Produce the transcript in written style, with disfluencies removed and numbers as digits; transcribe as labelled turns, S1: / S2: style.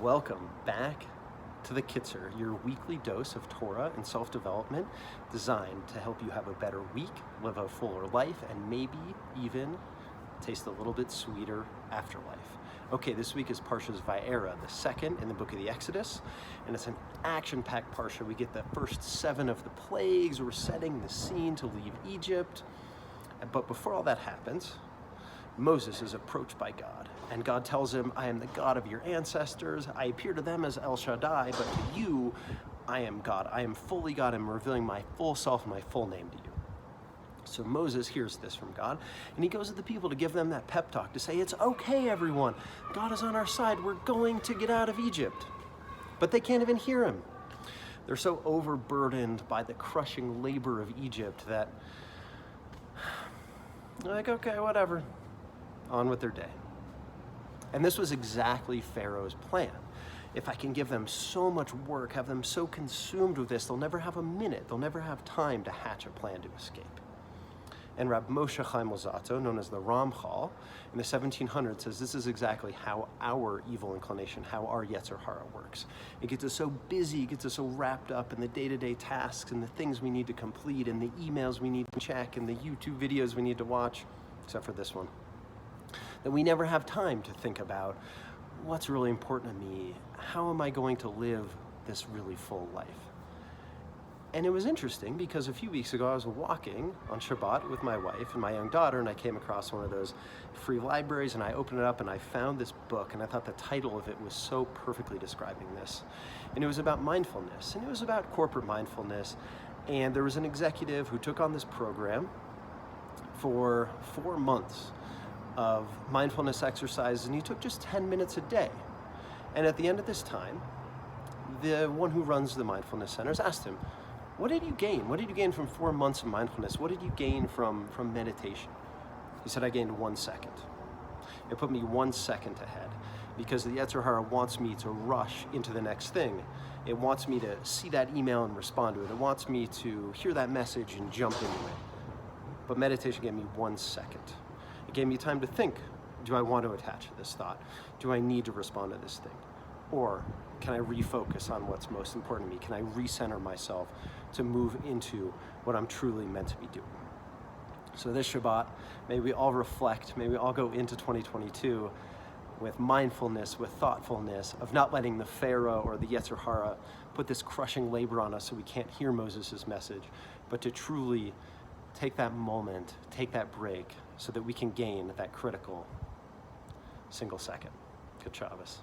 S1: Welcome back to the Kitzer, your weekly dose of Torah and self-development designed to help you have a better week, live a fuller life, and maybe even taste a little bit sweeter afterlife. Okay, this week is Parsha's Va'era, the second in the book of the Exodus, and it's an action-packed Parsha. We get the first 7 of the plagues. We're setting the scene to leave Egypt. But before all that happens, Moses is approached by God, and God tells him, I am the God of your ancestors. I appear to them as El Shaddai, but to you, I am God. I am fully God. I'm revealing my full self and my full name to you. So Moses hears this from God, and he goes to the people to give them that pep talk, to say, it's okay, everyone. God is on our side. We're going to get out of Egypt. But they can't even hear him. They're so overburdened by the crushing labor of Egypt that they're like, okay, whatever. On with their day. And this was exactly Pharaoh's plan. If I can give them so much work, have them so consumed with this, they'll never have a minute, they'll never have time to hatch a plan to escape. And Rab Moshe Chaim Luzzatto, known as the Ramchal, in the 1700s says this is exactly how our evil inclination, how our Yetzer Hara works. It gets us so busy, it gets us so wrapped up in the day-to-day tasks and the things we need to complete and the emails we need to check and the YouTube videos we need to watch, except for this one, that we never have time to think about what's really important to me, how am I going to live this really full life? And it was interesting because a few weeks ago I was walking on Shabbat with my wife and my young daughter, and I came across one of those free libraries, and I opened it up and I found this book, and I thought the title of it was so perfectly describing this. And it was about mindfulness, and it was about corporate mindfulness, and there was an executive who took on this program for 4 months of mindfulness exercises, and he took just 10 minutes a day. And at the end of this time, the one who runs the mindfulness centers asked him, what did you gain? What did you gain from 4 months of mindfulness? What did you gain from meditation? He said, I gained 1 second. It put me 1 second ahead because the Yetzer Hara wants me to rush into the next thing. It wants me to see that email and respond to it. It wants me to hear that message and jump into it. But meditation gave me 1 second. It gave me time to think, do I want to attach to this thought? Do I need to respond to this thing? Or can I refocus on what's most important to me? Can I recenter myself to move into what I'm truly meant to be doing? So this Shabbat, may we all reflect, may we all go into 2022 with mindfulness, with thoughtfulness, of not letting the Pharaoh or the Yetzer Hara put this crushing labor on us so we can't hear Moses' message, but to truly take that moment, take that break, so that we can gain that critical single second. Good Shabbos.